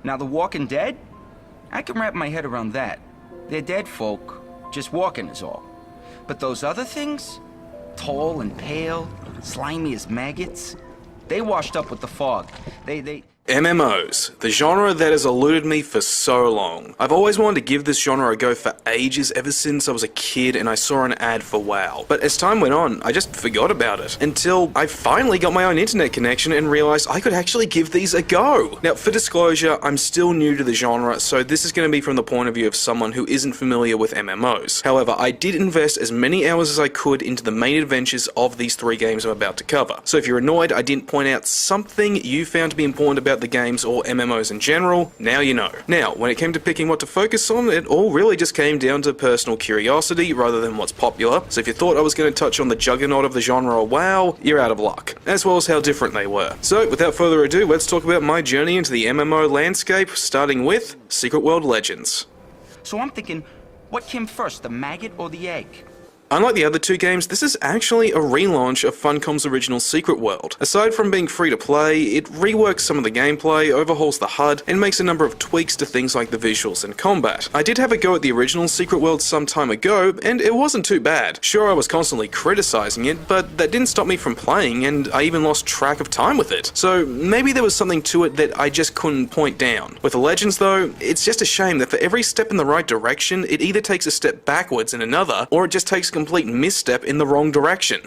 Now the Walking Dead? I can wrap my head around that. They're dead folk, just walking is all. But those other things? Tall and pale, slimy as maggots. They washed up with the fog. They... MMOs, the genre that has eluded me for so long. I've always wanted to give this genre a go for ages, ever since I was a kid and I saw an ad for WoW. But as time went on, I just forgot about it, until I finally got my own internet connection and realized I could actually give these a go. Now, for disclosure, I'm still new to the genre, so this is going to be from the point of view of someone who isn't familiar with MMOs. However, I did invest as many hours as I could into the main adventures of these 3 games I'm about to cover. So if you're annoyed I didn't point out something you found to be important about the games or MMOs in general, now you know. Now, when it came to picking what to focus on, it all really just came down to personal curiosity rather than what's popular, so if you thought I was going to touch on the juggernaut of the genre WoW, you're out of luck, as well as how different they were. So, without further ado, let's talk about my journey into the MMO landscape, starting with Secret World Legends. So I'm thinking, what came first, the maggot or the egg? Unlike the other 2 games, this is actually a relaunch of Funcom's original Secret World. Aside from being free to play, it reworks some of the gameplay, overhauls the HUD, and makes a number of tweaks to things like the visuals and combat. I did have a go at the original Secret World some time ago, and it wasn't too bad. Sure, I was constantly criticizing it, but that didn't stop me from playing, and I even lost track of time with it. So maybe there was something to it that I just couldn't point down. With the Legends though, it's just a shame that for every step in the right direction, it either takes a step backwards in another, or it just takes a complete misstep in the wrong direction.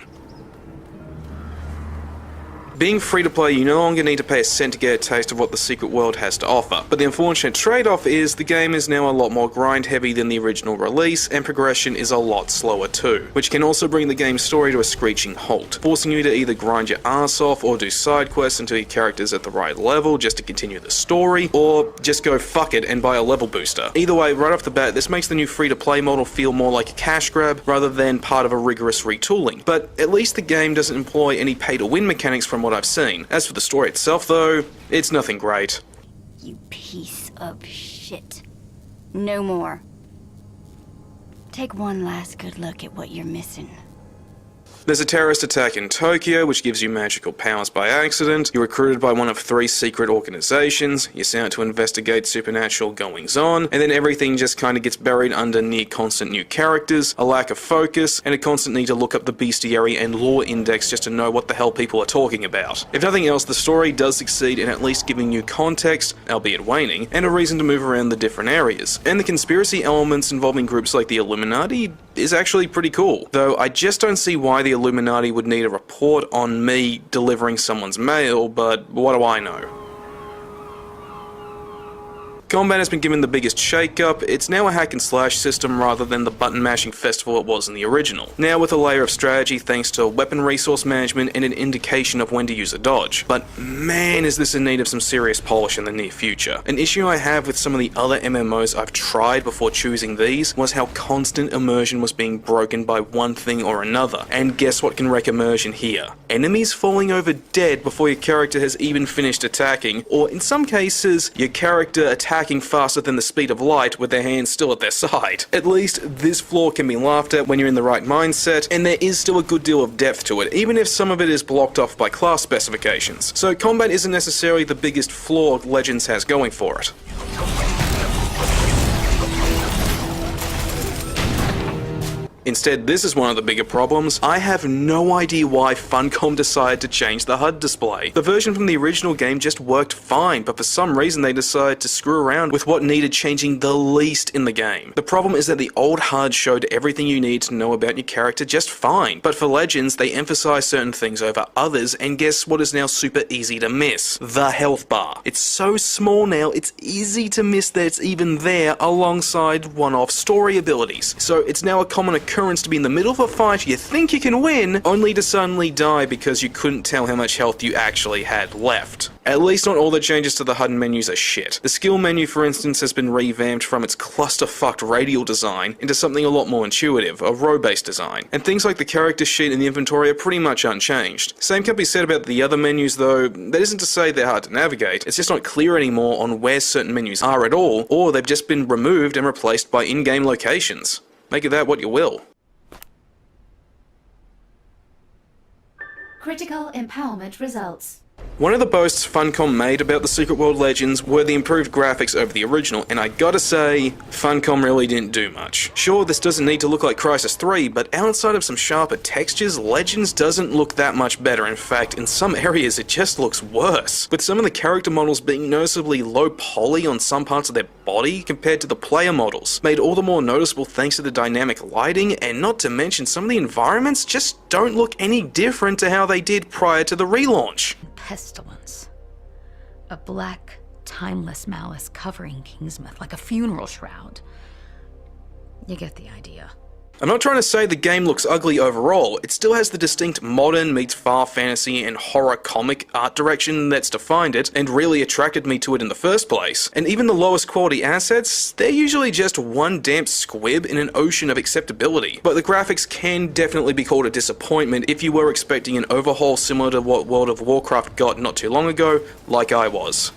Being free to play, you no longer need to pay a cent to get a taste of what the Secret World has to offer, but the unfortunate trade-off is the game is now a lot more grind heavy than the original release, and progression is a lot slower too, which can also bring the game's story to a screeching halt, forcing you to either grind your ass off or do side quests until your character's at the right level just to continue the story, or just go fuck it and buy a level booster. Either way, right off the bat, this makes the new free-to-play model feel more like a cash grab rather than part of a rigorous retooling, but at least the game doesn't employ any pay-to-win mechanics from what I've seen. As for the story itself though, it's nothing great. You piece of shit. No more. Take one last good look at what you're missing. There's a terrorist attack in Tokyo, which gives you magical powers by accident. You're recruited by one of 3 secret organizations. You're sent out to investigate supernatural goings-on, and then everything just kind of gets buried under near-constant new characters, a lack of focus, and a constant need to look up the bestiary and lore index just to know what the hell people are talking about. If nothing else, the story does succeed in at least giving you context, albeit waning, and a reason to move around the different areas. And the conspiracy elements involving groups like the Illuminati is actually pretty cool, though I just don't see why the Illuminati would need a report on me delivering someone's mail, but what do I know? Combat has been given the biggest shake-up. It's now a hack-and-slash system rather than the button-mashing festival it was in the original. Now with a layer of strategy thanks to weapon resource management and an indication of when to use a dodge. But man, is this in need of some serious polish in the near future. An issue I have with some of the other MMOs I've tried before choosing these was how constant immersion was being broken by one thing or another. And guess what can wreck immersion here? Enemies falling over dead before your character has even finished attacking, or in some cases, your character attacking faster than the speed of light with their hands still at their side. At least this flaw can be laughed at when you're in the right mindset, and there is still a good deal of depth to it, even if some of it is blocked off by class specifications. So combat isn't necessarily the biggest flaw Legends has going for it. Instead, this is one of the bigger problems. I have no idea why Funcom decided to change the HUD display. The version from the original game just worked fine, but for some reason they decided to screw around with what needed changing the least in the game. The problem is that the old HUD showed everything you need to know about your character just fine, but for Legends, they emphasize certain things over others, and guess what is now super easy to miss? The health bar. It's so small now, it's easy to miss that it's even there alongside one-off story abilities. So it's now a common occurrence to be in the middle of a fight you think you can win, only to suddenly die because you couldn't tell how much health you actually had left. At least not all the changes to the HUD menus are shit. The skill menu, for instance, has been revamped from its clusterfucked radial design into something a lot more intuitive, a row-based design. And things like the character sheet and the inventory are pretty much unchanged. Same can be said about the other menus though. That isn't to say they're hard to navigate, it's just not clear anymore on where certain menus are at all, or they've just been removed and replaced by in-game locations. Make of that what you will. Critical empowerment results. One of the boasts Funcom made about the Secret World Legends were the improved graphics over the original, and I gotta say, Funcom really didn't do much. Sure, this doesn't need to look like Crysis 3, but outside of some sharper textures, Legends doesn't look that much better. In fact, in some areas it just looks worse, with some of the character models being noticeably low poly on some parts of their body compared to the player models, made all the more noticeable thanks to the dynamic lighting, and not to mention some of the environments just don't look any different to how they did prior to the relaunch. Pestilence. A black, timeless malice covering Kingsmouth like a funeral shroud. You get the idea. I'm not trying to say the game looks ugly overall, it still has the distinct modern meets far fantasy and horror comic art direction that's defined it and really attracted me to it in the first place. And even the lowest quality assets, they're usually just one damp squib in an ocean of acceptability. But the graphics can definitely be called a disappointment if you were expecting an overhaul similar to what World of Warcraft got not too long ago, like I was.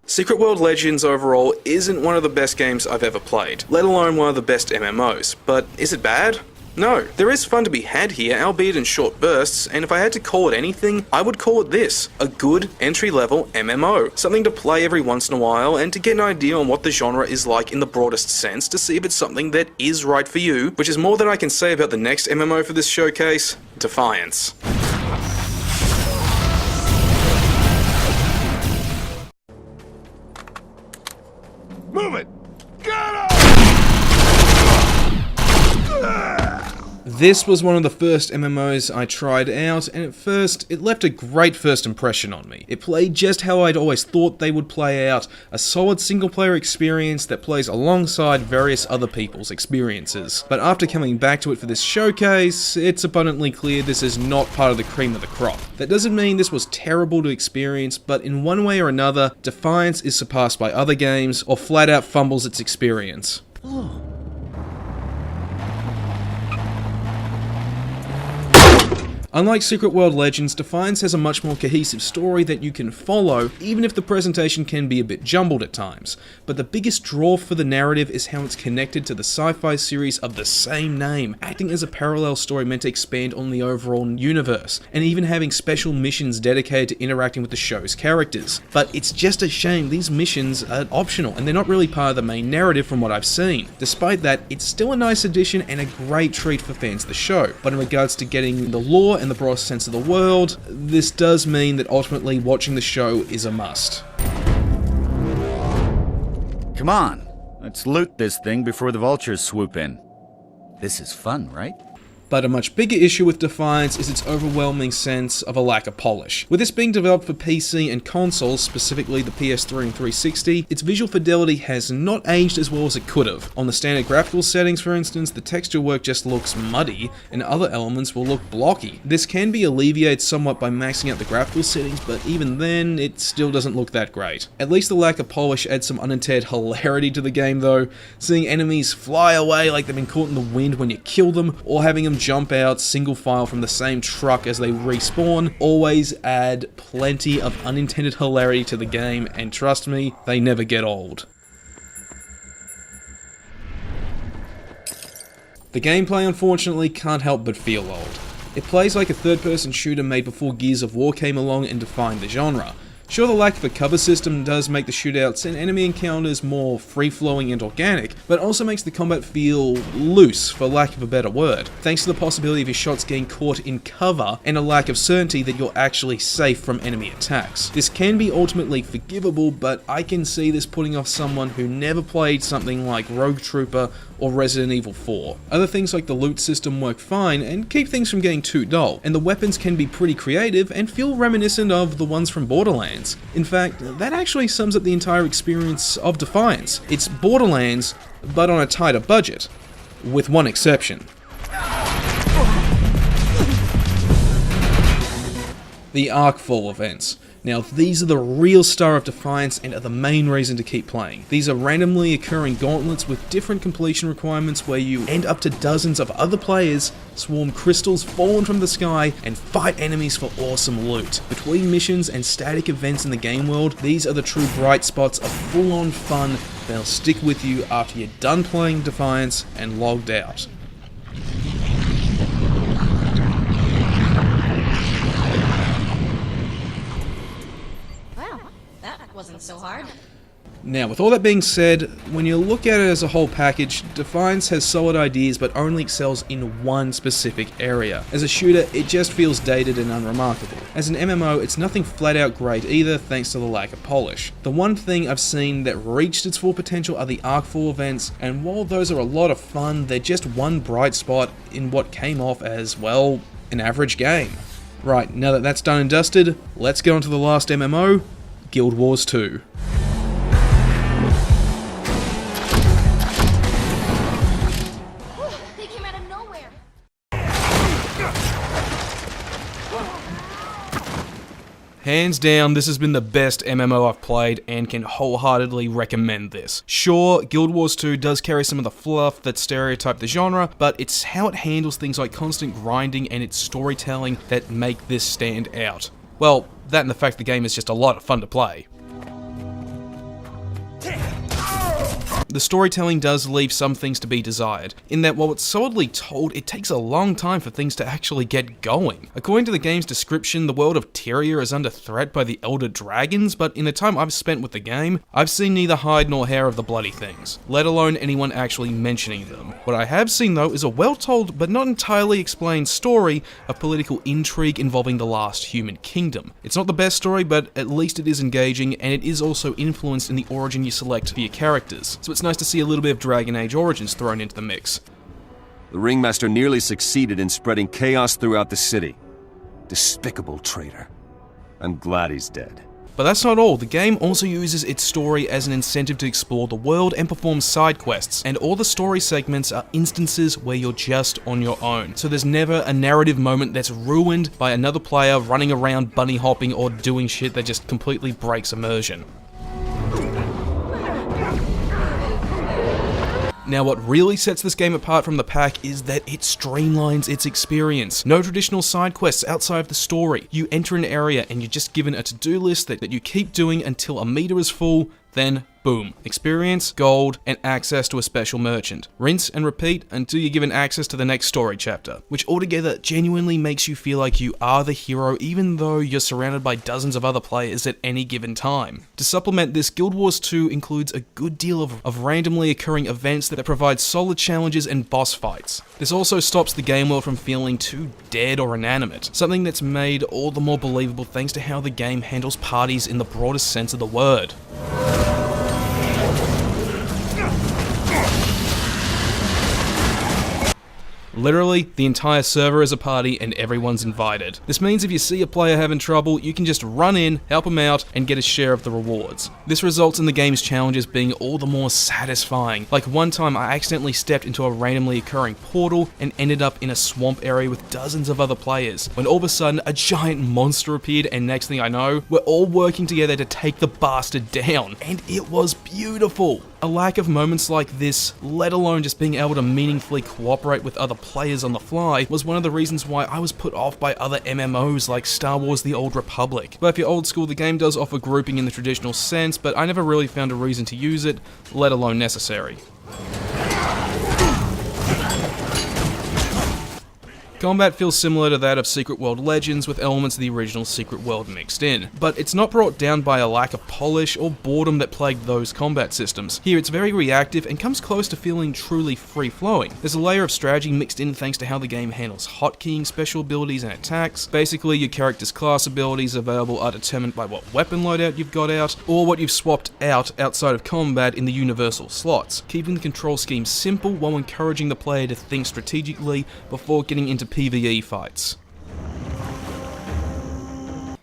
Secret World Legends overall isn't one of the best games I've ever played, let alone one of the best MMOs, but is it bad? No, there is fun to be had here, albeit in short bursts, and if I had to call it anything, I would call it this, a good entry-level MMO. Something to play every once in a while, and to get an idea on what the genre is like in the broadest sense, to see if it's something that is right for you, which is more than I can say about the next MMO for this showcase, Defiance. Move it! Get him! This was one of the first MMOs I tried out, and at first, it left a great first impression on me. It played just how I'd always thought they would play out, a solid single-player experience that plays alongside various other people's experiences. But after coming back to it for this showcase, it's abundantly clear this is not part of the cream of the crop. That doesn't mean this was terrible to experience, but in one way or another, Defiance is surpassed by other games, or flat out fumbles its experience. Unlike Secret World Legends, Defiance has a much more cohesive story that you can follow, even if the presentation can be a bit jumbled at times. But the biggest draw for the narrative is how it's connected to the sci-fi series of the same name, acting as a parallel story meant to expand on the overall universe, and even having special missions dedicated to interacting with the show's characters. But it's just a shame these missions are optional, and they're not really part of the main narrative from what I've seen. Despite that, it's still a nice addition and a great treat for fans of the show. But in regards to getting the lore and the broad sense of the world, this does mean that ultimately watching the show is a must. Come on, let's loot this thing before the vultures swoop in. This is fun, right? But a much bigger issue with Defiance is its overwhelming sense of a lack of polish. With this being developed for PC and consoles, specifically the PS3 and 360, its visual fidelity has not aged as well as it could have. On the standard graphical settings, for instance, the texture work just looks muddy, and other elements will look blocky. This can be alleviated somewhat by maxing out the graphical settings, but even then, it still doesn't look that great. At least the lack of polish adds some unintended hilarity to the game though, seeing enemies fly away like they've been caught in the wind when you kill them, or having them jump out single file from the same truck as they respawn, always add plenty of unintended hilarity to the game, and trust me, they never get old. The gameplay unfortunately can't help but feel old. It plays like a third-person shooter made before Gears of War came along and defined the genre. Sure, the lack of a cover system does make the shootouts and enemy encounters more free-flowing and organic, but also makes the combat feel loose, for lack of a better word, thanks to the possibility of your shots getting caught in cover and a lack of certainty that you're actually safe from enemy attacks. This can be ultimately forgivable, but I can see this putting off someone who never played something like Rogue Trooper or Resident Evil 4. Other things like the loot system work fine and keep things from getting too dull, and the weapons can be pretty creative and feel reminiscent of the ones from Borderlands. In fact, that actually sums up the entire experience of Defiance. It's Borderlands, but on a tighter budget, with one exception. The Arkfall Events. Now, these are the real star of Defiance and are the main reason to keep playing. These are randomly occurring gauntlets with different completion requirements where you and up to dozens of other players swarm crystals fallen from the sky and fight enemies for awesome loot. Between missions and static events in the game world, these are the true bright spots of full-on fun that'll stick with you after you're done playing Defiance and logged out. so hard. Now, with all that being said, when you look at it as a whole package, Defiance has solid ideas but only excels in one specific area. As a shooter, it just feels dated and unremarkable. As an MMO, it's nothing flat out great either, thanks to the lack of polish. The one thing I've seen that reached its full potential are the Arkfall Events, and while those are a lot of fun, they're just one bright spot in what came off as, well, an average game. Right, now that that's done and dusted, let's get on to the last MMO, Guild Wars 2. They came out of nowhere. Hands down, this has been the best MMO I've played and can wholeheartedly recommend this. Sure, Guild Wars 2 does carry some of the fluff that stereotype the genre, but it's how it handles things like constant grinding and its storytelling that make this stand out. Well, that and the fact the game is just a lot of fun to play. The storytelling does leave some things to be desired, in that while it's solidly told, it takes a long time for things to actually get going. According to the game's description, the world of Tyria is under threat by the Elder Dragons, but in the time I've spent with the game, I've seen neither hide nor hair of the bloody things, let alone anyone actually mentioning them. What I have seen though is a well-told but not entirely explained story of political intrigue involving the last human kingdom. It's not the best story, but at least it is engaging, and it is also influenced in the origin you select for your characters, so it's nice to see a little bit of Dragon Age Origins thrown into the mix. The Ringmaster nearly succeeded in spreading chaos throughout the city. Despicable traitor. I'm glad he's dead. But that's not all. The game also uses its story as an incentive to explore the world and perform side quests, and all the story segments are instances where you're just on your own. So there's never a narrative moment that's ruined by another player running around bunny hopping or doing shit that just completely breaks immersion. Now, what really sets this game apart from the pack is that it streamlines its experience. No traditional side quests outside of the story. You enter an area and you're just given a to-do list that you keep doing until a meter is full, then boom, experience, gold, and access to a special merchant. Rinse and repeat until you're given access to the next story chapter, which altogether genuinely makes you feel like you are the hero even though you're surrounded by dozens of other players at any given time. To supplement this, Guild Wars 2 includes a good deal of randomly occurring events that provide solid challenges and boss fights. This also stops the game world from feeling too dead or inanimate, something that's made all the more believable thanks to how the game handles parties in the broadest sense of the word. Literally, the entire server is a party and everyone's invited. This means if you see a player having trouble, you can just run in, help them out, and get a share of the rewards. This results in the game's challenges being all the more satisfying. Like one time I accidentally stepped into a randomly occurring portal and ended up in a swamp area with dozens of other players, when all of a sudden a giant monster appeared and next thing I know, we're all working together to take the bastard down. And it was beautiful. A lack of moments like this, let alone just being able to meaningfully cooperate with other players on the fly, was one of the reasons why I was put off by other MMOs like Star Wars The Old Republic. But if you're old school, the game does offer grouping in the traditional sense, but I never really found a reason to use it, let alone necessary. Combat feels similar to that of Secret World Legends, with elements of the original Secret World mixed in, but it's not brought down by a lack of polish or boredom that plagued those combat systems. Here it's very reactive and comes close to feeling truly free-flowing. There's a layer of strategy mixed in thanks to how the game handles hotkeying special abilities and attacks. Basically, your character's class abilities available are determined by what weapon loadout you've got out, or what you've swapped out outside of combat in the universal slots, keeping the control scheme simple while encouraging the player to think strategically before getting into PvE fights.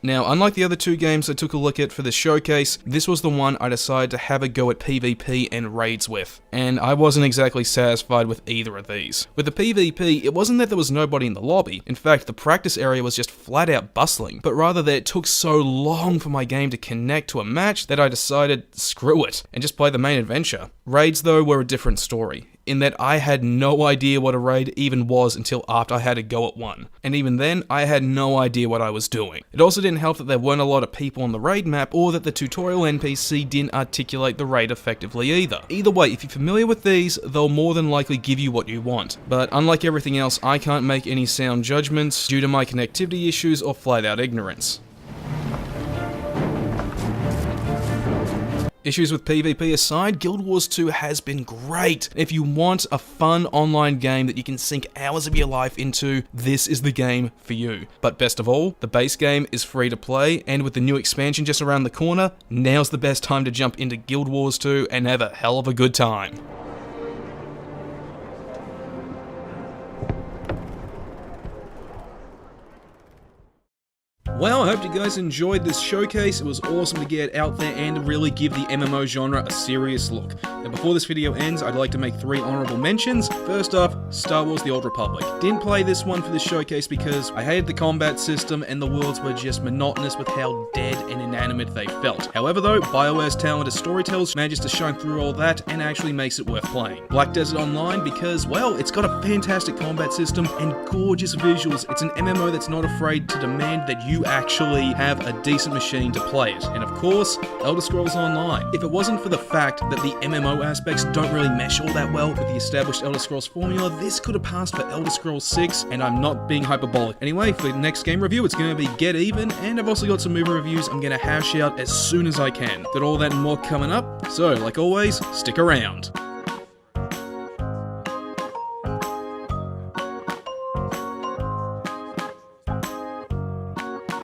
Now, unlike the other two games I took a look at for this showcase, this was the one I decided to have a go at PvP and raids with, and I wasn't exactly satisfied with either of these. With the PvP, it wasn't that there was nobody in the lobby. In fact, the practice area was just flat out bustling, but rather that it took so long for my game to connect to a match that I decided, screw it, and just play the main adventure. Raids, though, were a different story, in that I had no idea what a raid even was until after I had a go at one. And even then, I had no idea what I was doing. It also didn't help that there weren't a lot of people on the raid map, or that the tutorial NPC didn't articulate the raid effectively either. Either way, if you're familiar with these, they'll more than likely give you what you want. But unlike everything else, I can't make any sound judgments due to my connectivity issues or flat out ignorance. Issues with PvP aside, Guild Wars 2 has been great. If you want a fun online game that you can sink hours of your life into, this is the game for you. But best of all, the base game is free to play, and with the new expansion just around the corner, now's the best time to jump into Guild Wars 2 and have a hell of a good time. Well, I hope you guys enjoyed this showcase. It was awesome to get out there and really give the MMO genre a serious look. Now, before this video ends, I'd like to make 3 honorable mentions. First off, Star Wars The Old Republic. Didn't play this one for this showcase because I hated the combat system and the worlds were just monotonous with how dead and inanimate they felt. However though, BioWare's talented storytellers manages to shine through all that and actually makes it worth playing. Black Desert Online because, well, it's got a fantastic combat system and gorgeous visuals. It's an MMO that's not afraid to demand that you actually have a decent machine to play it. And of course, Elder Scrolls Online. If it wasn't for the fact that the MMO aspects don't really mesh all that well with the established Elder Scrolls formula, this could have passed for Elder Scrolls 6, and I'm not being hyperbolic. Anyway, for the next game review, it's going to be Get Even, and I've also got some movie reviews I'm going to hash out as soon as I can. Got all that and more coming up, so like always, stick around.